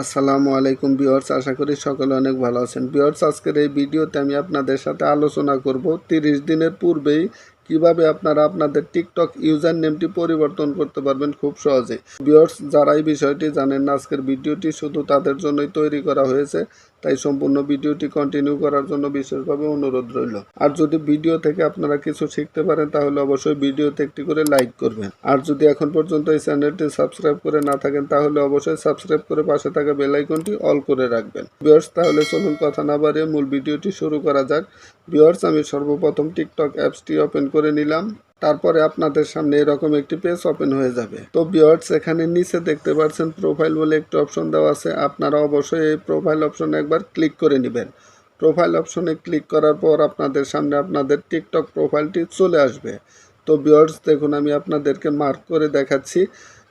আসসালামু আলাইকুম ভিউয়ার্স, আশা করি সকলে অনেক ভালো আছেন। ভিউয়ার্স, আজকের এই ভিডিওতে আমি আপনাদের সাথে আলোচনা করব 30 দিনের পূর্বেই কিভাবে আপনারা আপনাদের টিকটক ইউজার নেমটি পরিবর্তন করতে পারবেন খুব সহজে। ভিউয়ার্স, যারা এই বিষয়টি জানেন না, আজকের ভিডিওটি শুধু তাদের জন্যই তৈরি করা হয়েছে, তাই সম্পূর্ণ ভিডিওটি কন্টিনিউ করার জন্য বিশেষভাবে অনুরোধ রইল। আর যদি ভিডিও থেকে আপনারা কিছু শিখতে পারেন তাহলে অবশ্যই ভিডিওতে একটি করে লাইক করবেন। আর যদি এখন পর্যন্ত এই চ্যানেলটি সাবস্ক্রাইব করে না থাকেন তাহলে অবশ্যই সাবস্ক্রাইব করে পাশে থাকা বেল আইকনটি অল করে রাখবেন। ভিউয়ার্স, তাহলে চলুন কথা না বাড়িয়ে মূল ভিডিওটি শুরু করা যাক। ভিউয়ার্স, আমি সর্বপ্রথম টিকটক অ্যাপসটি ওপেন করে নিলাম। তারপরে আপনাদের সামনে এরকম একটি পেজ ওপেন হয়ে যাবে। তো ভিউয়ার্স, এখানে নিচে দেখতে পাচ্ছেন প্রোফাইল বলে একটি অপশন দেওয়া আছে। আপনারা অবশ্যই এই প্রোফাইল অপশনে একবার ক্লিক করে নেবেন। প্রোফাইল অপশনে ক্লিক করার পর আপনাদের সামনে আপনাদের টিকটক প্রোফাইলটি চলে আসবে। তো ভিউয়ার্স, দেখুন আমি আপনাদেরকে মার্ক করে দেখাচ্ছি।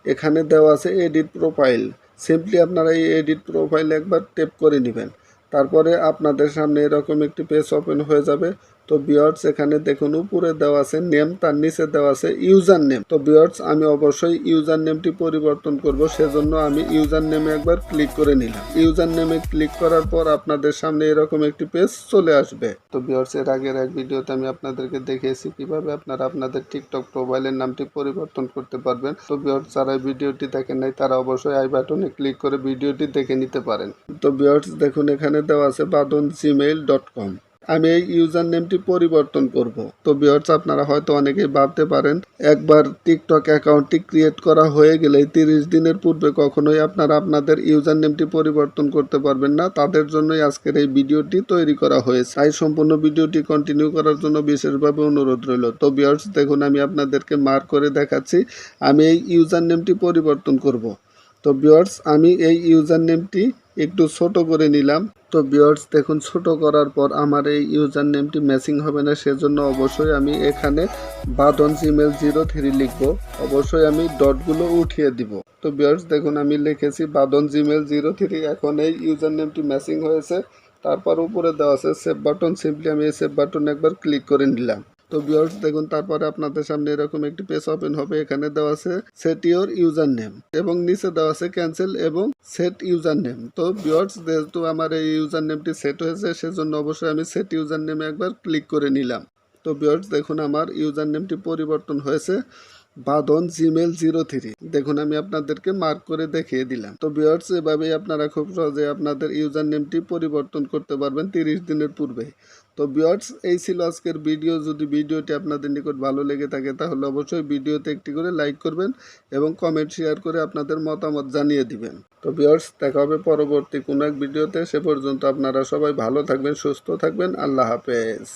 এখানে দেওয়া আছে এডিট প্রোফাইল। সিম্পলি আপনারা এই এডিট প্রোফাইল একবার ট্যাপ করে নেবেন। তারপরে আপনাদের সামনে এরকম একটি পেজ ওপেন হয়ে যাবে। তো ভিউয়ার্স, এখানে দেখুন উপরে দেওয়া আছে নেম, তার নিচে দেওয়া আছে ইউজার নেম। তো ভিউয়ার্স, আমি অবশ্যই ইউজার নেমটি পরিবর্তন করব, সেজন্য আমি ইউজার নেমে একবার ক্লিক করে নিলাম। ইউজার নেমে ক্লিক করার পর আপনাদের সামনে এরকম একটি পেজ চলে আসবে। তো ভিউয়ার্স, এর আগের এক ভিডিওতে আমি আপনাদেরকে দেখিয়েছি কিভাবে আপনারা আপনাদের টিকটক প্রোফাইলের নামটি পরিবর্তন করতে পারবেন। তো ভিউয়ার্স, যারা এই ভিডিওটি দেখেন নাই তারা অবশ্যই আই বাটনে ক্লিক করে ভিডিওটি দেখে নিতে পারেন। তো ভিউয়ার্স, দেখুন এখানে দেওয়া আছে badhon@gmail.com। আমি এই ইউজার নেমটি পরিবর্তন করব। তো ভিউয়ার্স, আপনারা হয়তো অনেকেই ভাবতে পারেন একবার টিকটক অ্যাকাউন্টটি ক্রিয়েট করা হয়ে গেলে 30 দিনের পূর্বে কখনোই আপনারা আপনাদের ইউজার নেমটি পরিবর্তন করতে পারবেন না। তাদের জন্যই আজকের এই ভিডিওটি তৈরি করা হয়েছে। তাই সম্পূর্ণ ভিডিওটি কন্টিনিউ করার জন্য বিশেষভাবে অনুরোধ রইল। তো ভিউয়ার্স, দেখুন আমি আপনাদেরকে মার্ক করে দেখাচ্ছি। আমি এই ইউজার নেমটি পরিবর্তন করব। তো ভিউয়ার্স, আমি এই ইউজার নেমটি একটু ছোট করে নিলাম। তো ভিউয়ার্স, দেখুন ছোট করার পর আমার এই ইউজার নেমটি ম্যাচিং হবে না, সেজন্য অবশ্যই আমি এখানে badhon@gmail.03 লিখব। অবশ্যই আমি ডটগুলো উঠিয়ে দিব। তো ভিউয়ার্স, দেখুন আমি লিখেছি badhon@gmail.03। এখন এই ইউজার নেমটি ম্যাচিং হয়েছে। তারপর উপরে দেওয়া আছে সেভ বাটন। সিম্পলি আমি এই সেভ বাটনে একবার ক্লিক করে নিলাম। তো ভিউয়ার্স, দেখুন তারপরে আপনাদের সামনে এরকম একটি পেজ ওপেন হবে। এখানে দেওয়া আছে সেট ইউর ইউজার নেম এবং নিচে দেওয়া আছে ক্যান্সেল এবং সেট ইউজার নেম। তো ভিউয়ার্স, যেহেতু আমার এই ইউজার নেমটি সেট হয়েছে সেজন্য অবশ্যই আমি সেট ইউজার নেমে একবার ক্লিক করে নিলাম। তো ভিউয়ার্স, দেখুন আমার ইউজার নেমটি পরিবর্তন হয়েছে badhon@gmail.03। দেখুন আমি আপনাদেরকে মার্ক করে দেখিয়ে দিলাম। তো ভিউয়ার্স, এভাবেই আপনারা খুব সহজে আপনাদের ইউজার নেমটি পরিবর্তন করতে পারবেন 30 দিনের পূর্বে। তো ভিউয়ার্স, এই ছিল আজকের ভিডিও। যদি ভিডিওটি আপনাদের নিকট ভালো লেগে থাকে তাহলে অবশ্যই ভিডিওতে একটি করে লাইক করবেন এবং কমেন্ট শেয়ার করে আপনাদের মতামত জানিয়ে দিবেন। তো ভিউয়ার্স, দেখা হবে পরবর্তী কোনো এক ভিডিওতে। সে পর্যন্ত আপনারা সবাই ভালো থাকবেন, সুস্থ থাকবেন। আল্লাহ হাফেজ।